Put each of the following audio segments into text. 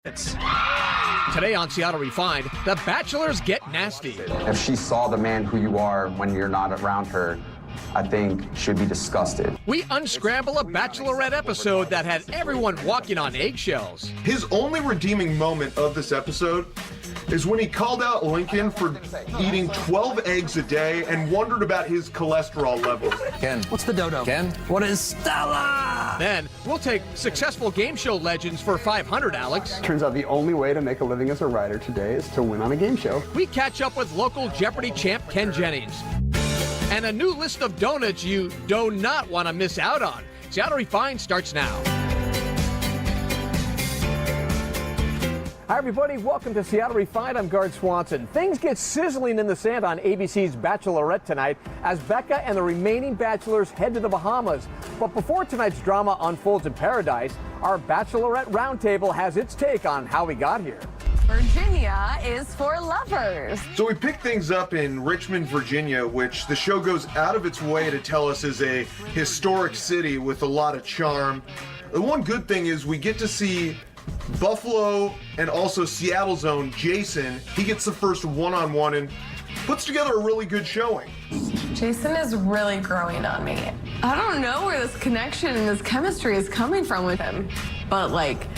Today on Seattle Refined, the bachelors get nasty. If she saw the man who you are when you're not around her, I think she'd be disgusted. We unscramble a Bachelorette episode that had everyone walking on eggshells. His only redeeming moment of this episode is when he called out Lincoln for eating 12 eggs a day and wondered about his cholesterol levels. Ken. What's the dodo? Ken. What is Stella? Then we'll take successful game show legends for 500, Alex. Turns out the only way to make a living as a writer today is to win on a game show. We catch up with local Jeopardy champ Ken Jennings. And a new list of donuts you do not want to miss out on. Seattle Refined starts now. Hi, everybody. Welcome to Seattle Refined. I'm Gard Swanson. Things get sizzling in the sand on ABC's Bachelorette tonight as Becca and the remaining bachelors head to the Bahamas. But before tonight's drama unfolds in paradise, our Bachelorette Roundtable has its take on how we got here. Virginia is for lovers. So we pick things up in Richmond, Virginia, which the show goes out of its way to tell us is a historic city with a lot of charm. The one good thing is we get to see Buffalo and also Seattle's own Jason. He gets the first one-on-one and puts together a really good showing. Jason is really growing on me. I don't know where this connection and this chemistry is coming from with him, but like,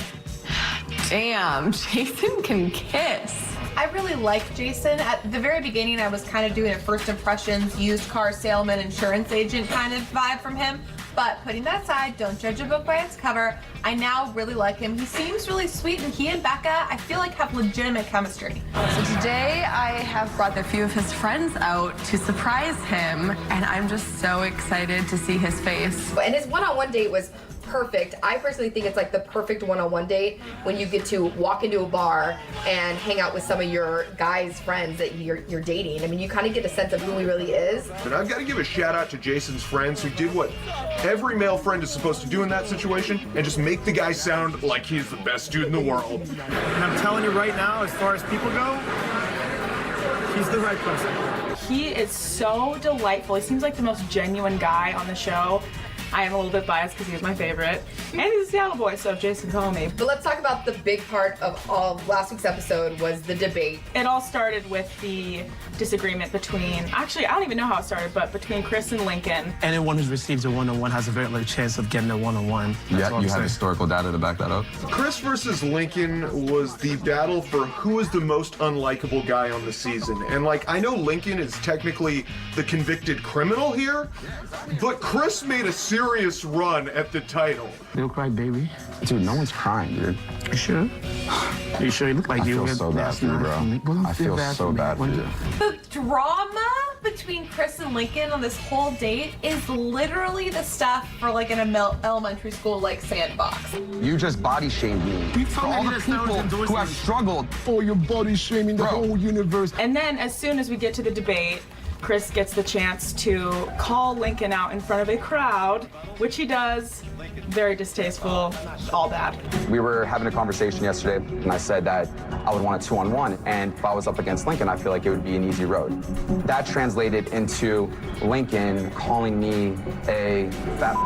damn, Jason can kiss. I really like Jason. At the very beginning, I was kind of doing a first impressions, used car salesman, insurance agent kind of vibe from him. But putting that aside, don't judge a book by its cover. I now really like him. He seems really sweet, and he and Becca, I feel like, have legitimate chemistry. So today, I have brought a few of his friends out to surprise him, and I'm just so excited to see his face. And his one-on-one date was perfect. I personally think it's like the perfect one-on-one date when you get to walk into a bar and hang out with some of your guys' friends that you're dating. I mean, you kind of get a sense of who he really is. And I've got to give a shout out to Jason's friends who did what every male friend is supposed to do in that situation and just make the guy sound like he's the best dude in the world. And I'm telling you right now, as far as people go, he's the right person. He is so delightful. He seems like the most genuine guy on the show. I am a little bit biased because he was my favorite. And he's a Seattle boy, so if Jason called me. But let's talk about the big part of all of last week's episode was the debate. It all started with the disagreement between, actually, I don't even know how it started, but between Chris and Lincoln. Anyone who receives a one-on-one has a very low chance of getting a one-on-one. Yeah, you have historical data to back that up. Chris versus Lincoln was the battle for who is the most unlikable guy on the season. And like, I know Lincoln is technically the convicted criminal here, but Chris made a serious run at the title. They'll cry, baby. Dude, no one's crying, dude. You sure? You sure? You look like I you. feel so bad for you, bro. I feel so bad for you. The drama between Chris and Lincoln on this whole date is literally the stuff for like an elementary school like sandbox. You just body shamed me. For all the people who have struggled. Oh, you're body shaming the whole universe. And then as soon as we get to the debate, Chris gets the chance to call Lincoln out in front of a crowd, which he does. Very distasteful, all bad. We were having a conversation yesterday, and I said that I would want a two-on-one, and if I was up against Lincoln, I feel like it would be an easy road. That translated into Lincoln calling me a fat.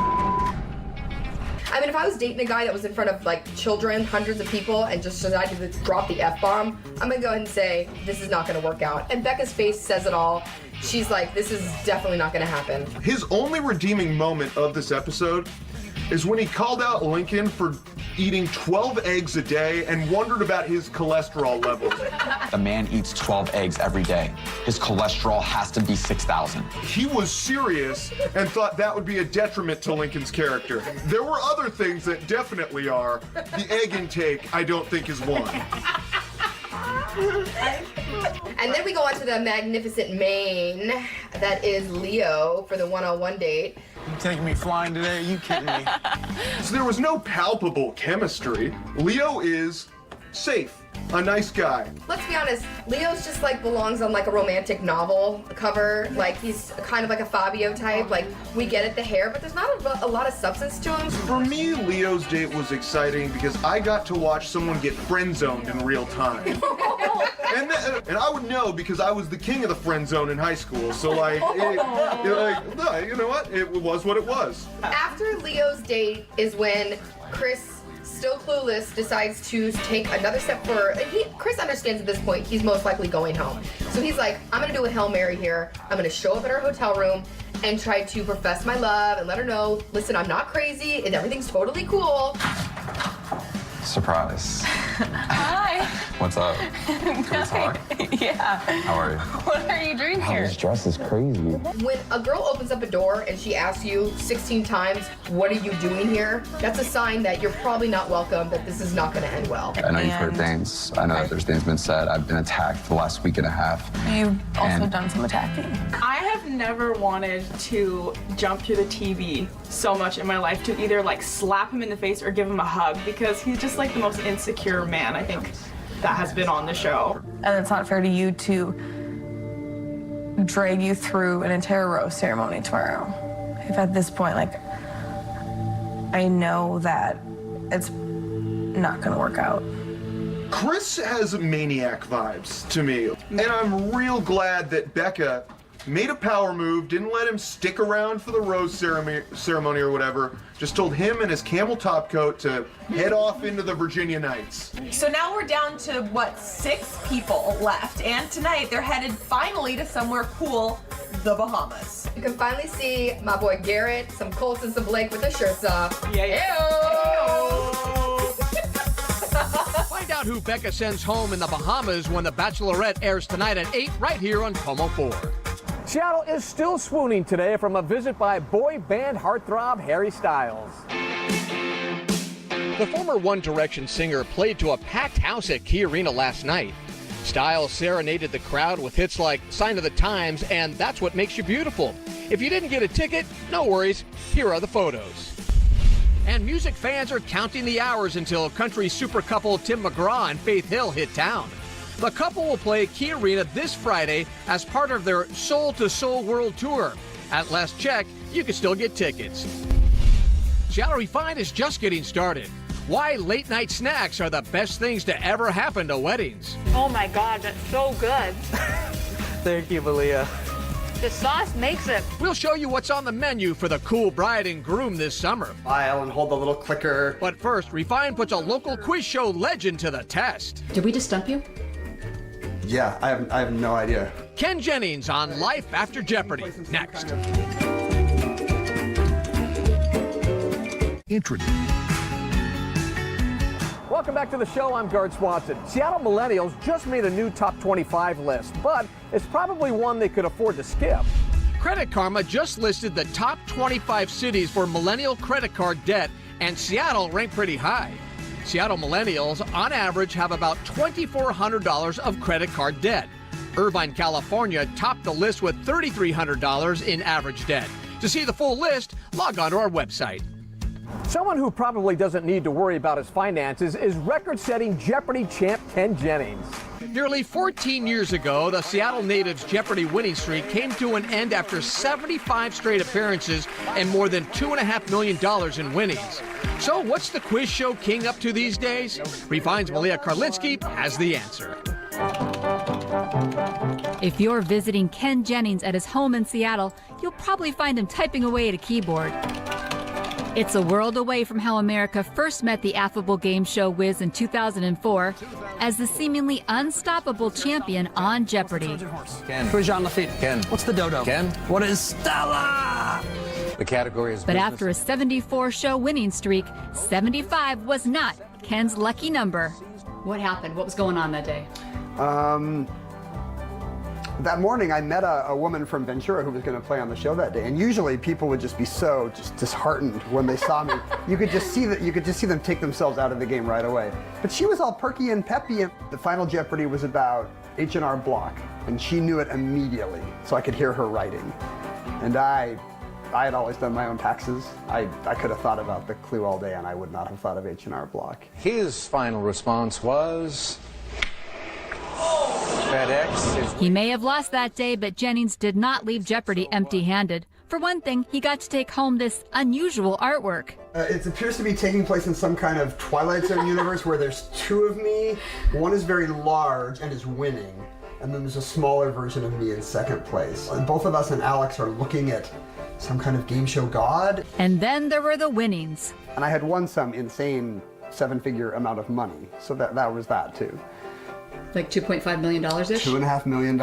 I mean, if I was dating a guy that was in front of like children, hundreds of people, and just decided to drop the F-bomb, I'm gonna go ahead and say, this is not gonna work out. And Becca's face says it all. She's like, this is definitely not gonna happen. His only redeeming moment of this episode is when he called out Lincoln for eating 12 eggs a day and wondered about his cholesterol levels. A man eats 12 eggs every day. His cholesterol has to be 6,000. He was serious and thought that would be a detriment to Lincoln's character. There were other things that definitely are. The egg intake, I don't think, is one. And then we go on to the magnificent main. That is Leo for the one-on-one date. You taking me flying today? Are you kidding me? So there was no palpable chemistry. Leo is safe, a nice guy. Let's be honest, Leo's just like belongs on like a romantic novel cover. Like he's kind of like a Fabio type. Like we get it, the hair, but there's not a lot of substance to him. For me, Leo's date was exciting because I got to watch someone get friend-zoned in real time. And I would know because I was the king of the friend zone in high school. So like, you know what? It was what it was. After Leo's date is when Chris still clueless, decides to take another step forward. And Chris understands at this point he's most likely going home. So he's like, I'm gonna do a Hail Mary here. I'm gonna show up at her hotel room and try to profess my love and let her know, listen, I'm not crazy and everything's totally cool. Surprise. Hi. What's up? Can we talk? Yeah. How are you? What are you doing Oh, here? this dress is crazy. When a girl opens up a door and she asks you 16 times, what are you doing here? That's a sign that you're probably not welcome, that this is not gonna end well. I know you've heard things. I know that there's things been said. I've been attacked for the last week and a half. You've also And- done some attacking. I have never wanted to jump through the TV so much in my life to either like slap him in the face or give him a hug because he's just like the most insecure man I think that has been on the show. And it's not fair to you to drag you through an entire rose ceremony tomorrow. If at this point, like, I know that it's not gonna work out. Chris has maniac vibes to me, and I'm real glad that Becca made a power move, didn't let him stick around for the rose ceremony or whatever, just told him and his camel top coat to head off into the Virginia Nights. So now we're down to, what, 6 people left. And tonight they're headed finally to somewhere cool, the Bahamas. You can finally see my boy Garrett, some Colts and some Blake with their shirts off. Yeah. Find out who Becca sends home in the Bahamas when The Bachelorette airs tonight at 8 right here on Como 4. Seattle is still swooning today from a visit by boy band heartthrob Harry Styles. The former One Direction singer played to a packed house at Key Arena last night. Styles serenaded the crowd with hits like Sign of the Times and That's What Makes You Beautiful. If you didn't get a ticket, no worries, here are the photos. And music fans are counting the hours until country super couple Tim McGraw and Faith Hill hit town. The couple will play Key Arena this Friday as part of their Soul to Soul World Tour. At last check, you can still get tickets. Seattle Refined is just getting started. Why late night snacks are the best things to ever happen to weddings. Oh my God, that's so good. Thank you, Malia. The sauce makes it. We'll show you what's on the menu for the cool bride and groom this summer. File and hold the little clicker. But first, Refined puts a local quiz show legend to the test. Did we just stump you? Yeah, I have no idea. Ken Jennings on Life After Jeopardy. Next. Welcome back to the show. I'm Gard Swanson. Seattle millennials just made a new top 25 list, but it's probably one they could afford to skip. Credit Karma just listed the top 25 cities for millennial credit card debt, and Seattle ranked pretty high. Seattle millennials, on average, have about $2,400 of credit card debt. Irvine, California, topped the list with $3,300 in average debt. To see the full list, log on to our website. Someone who probably doesn't need to worry about his finances is record-setting Jeopardy champ Ken Jennings. Nearly 14 years ago, the Seattle native's Jeopardy winning streak came to an end after 75 straight appearances and more than $2.5 million in winnings. So what's the quiz show king up to these days? Refined's Malia Karlinski has the answer. If you're visiting Ken Jennings at his home in Seattle, you'll probably find him typing away at a keyboard. It's a world away from how America first met the affable game show whiz in 2004 as the seemingly unstoppable champion on Jeopardy! Ken. Who's Jean Lafitte? Ken. What's the dodo? Ken. What is Stella? The category is But business. after a 74-show winning streak, 75 was not Ken's lucky number. What happened? What was going on that day? That morning I met a woman from Ventura who was going to play on the show that day, and usually people would just be so disheartened when they saw me. You could just see them take themselves out of the game right away. But she was all perky and peppy, and the final Jeopardy was about H&R Block, and she knew it immediately, so I could hear her writing. And I had always done my own taxes. I could have thought about the clue all day, and I would not have thought of H&R Block. His final response was FedEx. He may have lost that day, but Jennings did not leave Jeopardy empty-handed. For one thing, he got to take home this unusual artwork. It appears to be taking place in some kind of Twilight Zone universe where there's two of me. One is very large and is winning, and then there's a smaller version of me in second place. And both of us and Alex are looking at some kind of game show god. And then there were the winnings. And I had won some insane seven-figure amount of money. So that was that too. Like $2.5 million-ish? $2.5 million.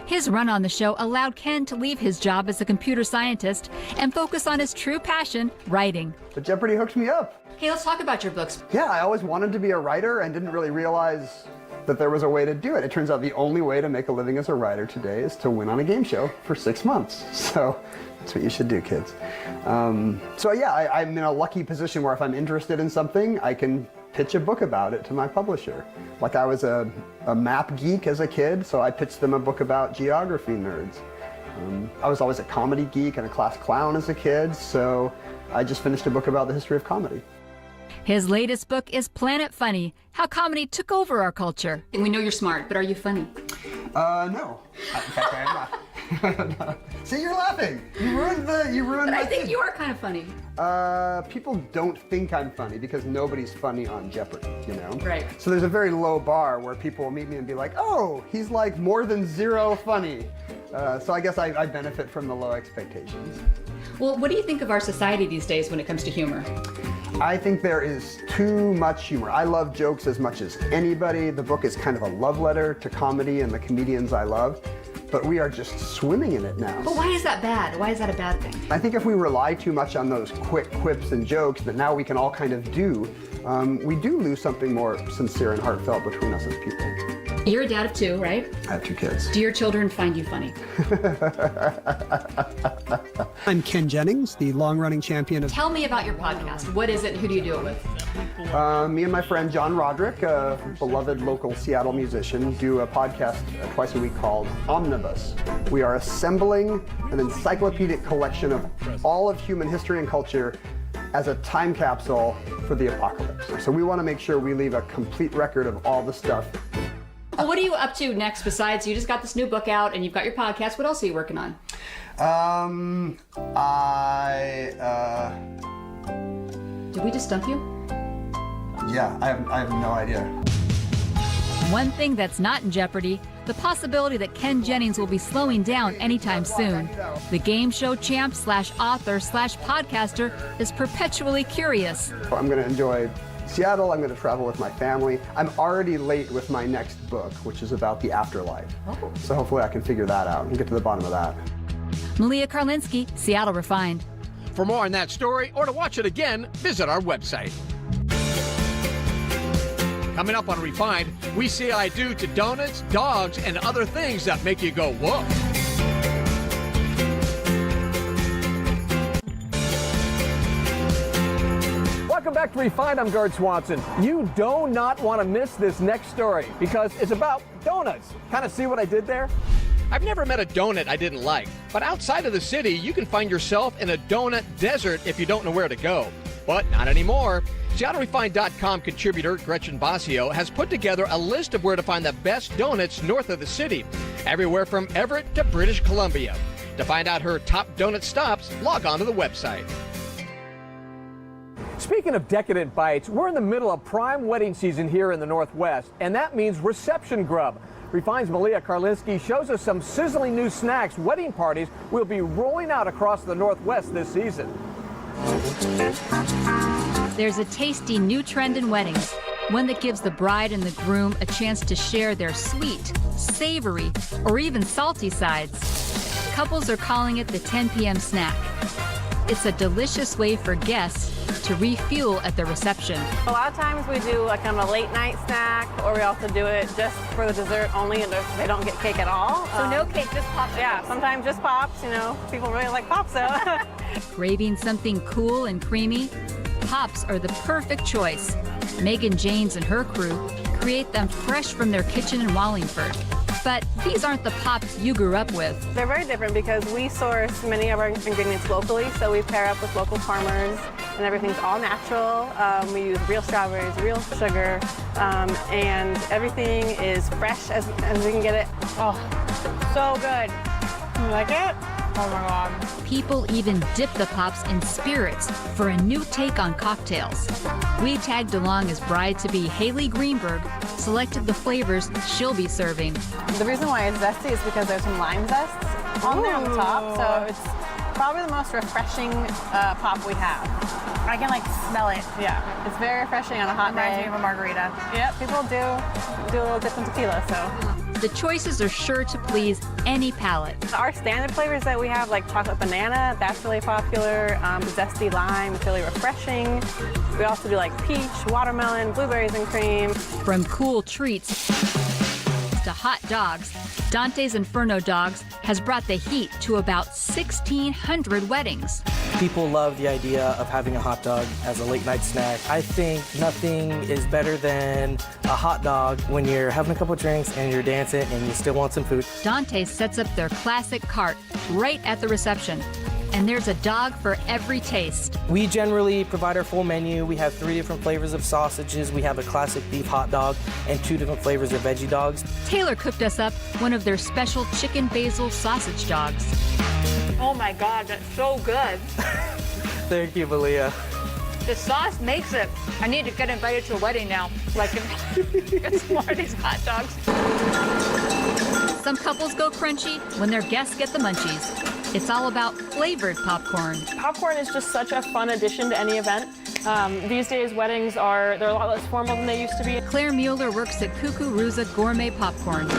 His run on the show allowed Ken to leave his job as a computer scientist and focus on his true passion, writing. But Jeopardy hooked me up. Hey, let's talk about your books. Yeah, I always wanted to be a writer and didn't really realize that there was a way to do it. It turns out the only way to make a living as a writer today is to win on a game show for 6 months. So that's what you should do, kids. So yeah, I'm in a lucky position where if I'm interested in something, I can pitch a book about it to my publisher. Like I was a map geek as a kid, so I pitched them a book about geography nerds. I was always a comedy geek and a class clown as a kid, so I just finished a book about the history of comedy. His latest book is Planet Funny, How Comedy Took Over Our Culture. And we know you're smart, but are you funny? No. In fact, I am not. See, you're laughing. You ruined But my I think thing. you are kind of funny. People don't think I'm funny because nobody's funny on Jeopardy, you know? Right. So there's a very low bar where people will meet me and be like, oh, he's like more than zero funny. So I guess I benefit from the low expectations. Well, what do you think of our society these days when it comes to humor? I think there is too much humor. I love jokes as much as anybody. The book is kind of a love letter to comedy and the comedians I love, but we are just swimming in it now. But why is that bad? Why is that a bad thing? I think if we rely too much on those quick quips and jokes that now we can all kind of do, we do lose something more sincere and heartfelt between us as people. You're a dad of 2, right? I have 2 kids. Do your children find you funny? I'm Ken Jennings, the long-running champion of... Tell me about your podcast. What is it and who do you do it with? Me and my friend John Roderick, a beloved local Seattle musician, do a podcast twice a week called Omnibus. We are assembling an encyclopedic collection of all of human history and culture as a time capsule for the apocalypse. So we want to make sure we leave a complete record of all the stuff. Well, what are you up to next besides you just got this new book out and you've got your podcast? What else are you working on? Did we just stump you? Yeah, I have no idea. One thing that's not in jeopardy, the possibility that Ken Jennings will be slowing down anytime soon. The game show champ / author / podcaster is perpetually curious. I'm going to enjoy Seattle. I'm going to travel with my family. I'm already late with my next book, which is about the afterlife. Oh. So hopefully I can figure that out and get to the bottom of that. Malia Karlinski, Seattle Refined. For more on that story or to watch it again, visit our website. Coming up on Refined, we say I do to donuts, dogs, and other things that make you go, whoa. Welcome back to Refined. I'm Gard Swanson. You do not want to miss this next story because it's about donuts. Kind of see what I did there? I've never met a donut I didn't like, but outside of the city, you can find yourself in a donut desert if you don't know where to go. But not anymore. SeattleRefined.com contributor Gretchen Basio has put together a list of where to find the best donuts north of the city, everywhere from Everett to British Columbia. To find out her top donut stops, log on to the website. Speaking of decadent bites, we're in the middle of prime wedding season here in the Northwest, and that means reception grub. Refined's Malia Karlinski shows us some sizzling new snacks wedding parties will be rolling out across the Northwest this season. There's a tasty new trend in weddings, one that gives the bride and the groom a chance to share their sweet, savory, or even salty sides. Couples are calling it the 10 p.m. snack. It's a delicious way for guests to refuel at the reception. A lot of times we do like on a late night snack, or we also do it just for the dessert only, and they don't get cake at all. So no cake, just pops. Yeah, sometimes just pops, you know, people really like pops, so. Craving something cool and creamy? Pops are the perfect choice. Megan Janes and her crew create them fresh from their kitchen in Wallingford. But these aren't the pops you grew up with. They're very different because we source many of our ingredients locally, so we pair up with local farmers, and everything's all natural. We use real strawberries, real sugar, and everything is fresh as we can get it. Oh, so good. You like it? Oh my God. People even dip the pops in spirits for a new take on cocktails. We tagged along as bride-to-be Haley Greenberg selected the flavors she'll be serving. The reason why it's zesty is because there's some lime zests on there on the top, so it's probably the most refreshing pop we have. I can like smell it. Yeah, it's very refreshing on a hot day. Reminds me of a margarita. Yep, people do a little dip in tequila, so. The choices are sure to please any palate. Our standard flavors that we have, like chocolate banana, that's really popular. The zesty lime, it's really refreshing. We also do like peach, watermelon, blueberries and cream. From cool treats to hot dogs, Dante's Inferno Dogs has brought the heat to about 1,600 weddings. People love the idea of having a hot dog as a late night snack. I think nothing is better than a hot dog when you're having a couple of drinks and you're dancing and you still want some food. Dante's sets up their classic cart right at the reception. And there's a dog for every taste. We generally provide our full menu. We have 3 different flavors of sausages. We have a classic beef hot dog and 2 different flavors of veggie dogs. Taylor cooked us up one of their special chicken basil sausage dogs. Oh my God, that's so good. Thank you, Malia. The sauce makes it. I need to get invited to a wedding now, so I can get some more of these hot dogs. Some couples go crunchy when their guests get the munchies. It's all about flavored popcorn. Popcorn is just such a fun addition to any event. These days, weddings they're a lot less formal than they used to be. Claire Mueller works at Cucuruza Gourmet Popcorn.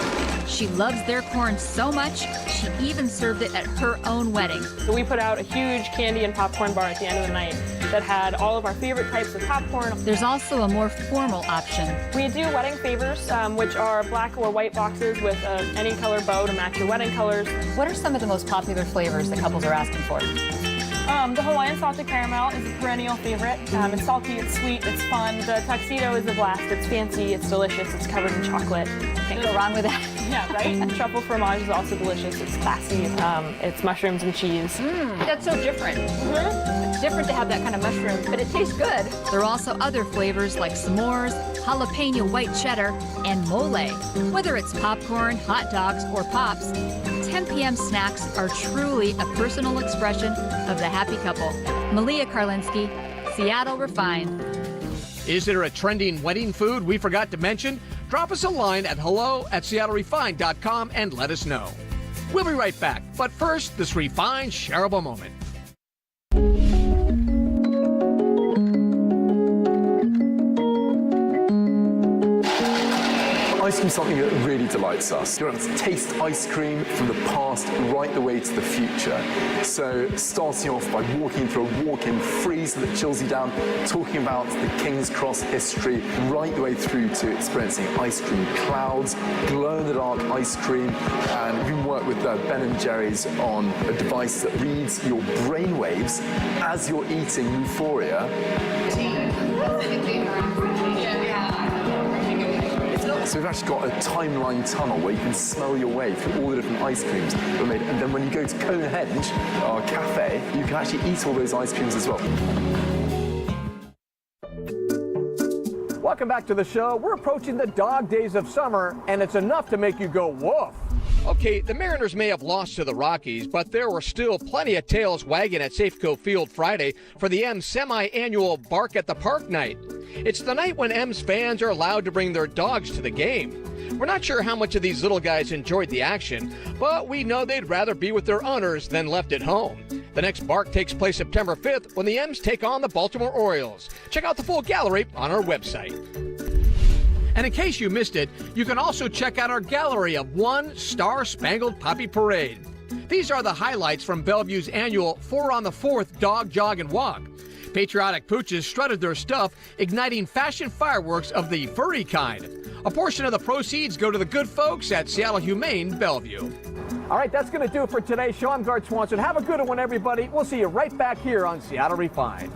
She loves their corn so much, she even served it at her own wedding. We put out a huge candy and popcorn bar at the end of the night that had all of our favorite types of popcorn. There's also a more formal option. We do wedding favors, which are black or white boxes with any color bow to match your wedding colors. What are some of the most popular flavors that couples are asking for? The Hawaiian salted caramel is a perennial favorite. It's salty, it's sweet, it's fun. The tuxedo is a blast. It's fancy, it's delicious, it's covered in chocolate. Can't go wrong with that. Yeah, right? Truffle fromage is also delicious. It's classy. It's mushrooms and cheese. That's so different. It's different to have that kind of mushroom, but it tastes good. There are also other flavors like s'mores, jalapeno white cheddar, and mole. Whether it's popcorn, hot dogs, or pops, 10 p.m. snacks are truly a personal expression of the happy couple. Malia Karlinski, Seattle Refined. Is there a trending wedding food we forgot to mention? Drop us a line at hello@seattlerefined.com and let us know. We'll be right back, but first, this refined shareable moment. Ice cream is something that really delights us. You want to taste ice cream from the past right the way to the future. So starting off by walking through a walk-in freezer that chills you down, talking about the King's Cross history, right the way through to experiencing ice cream clouds, glow-in-the-dark ice cream, and we can work with Ben & Jerry's on a device that reads your brainwaves as you're eating Euphoria. So we've actually got a timeline tunnel where you can smell your way through all the different ice creams that were made. And then when you go to Conehenge, our cafe, you can actually eat all those ice creams as well. Welcome back to the show. We're approaching the dog days of summer, and it's enough to make you go woof. Okay, the Mariners may have lost to the Rockies, but there were still plenty of tails wagging at Safeco Field Friday for the M's semi-annual Bark at the Park night. It's the night when M's fans are allowed to bring their dogs to the game. We're not sure how much of these little guys enjoyed the action, but we know they'd rather be with their owners than left at home. The next Bark takes place September 5th when the M's take on the Baltimore Orioles. Check out the full gallery on our website. And in case you missed it, you can also check out our gallery of one Star-Spangled Poppy Parade. These are the highlights from Bellevue's annual 4 on the 4th Dog, Jog, and Walk. Patriotic pooches strutted their stuff, igniting fashion fireworks of the furry kind. A portion of the proceeds go to the good folks at Seattle Humane Bellevue. All right, that's going to do it for today's show. I'm Gart Swanson. Have a good one, everybody. We'll see you right back here on Seattle Refined.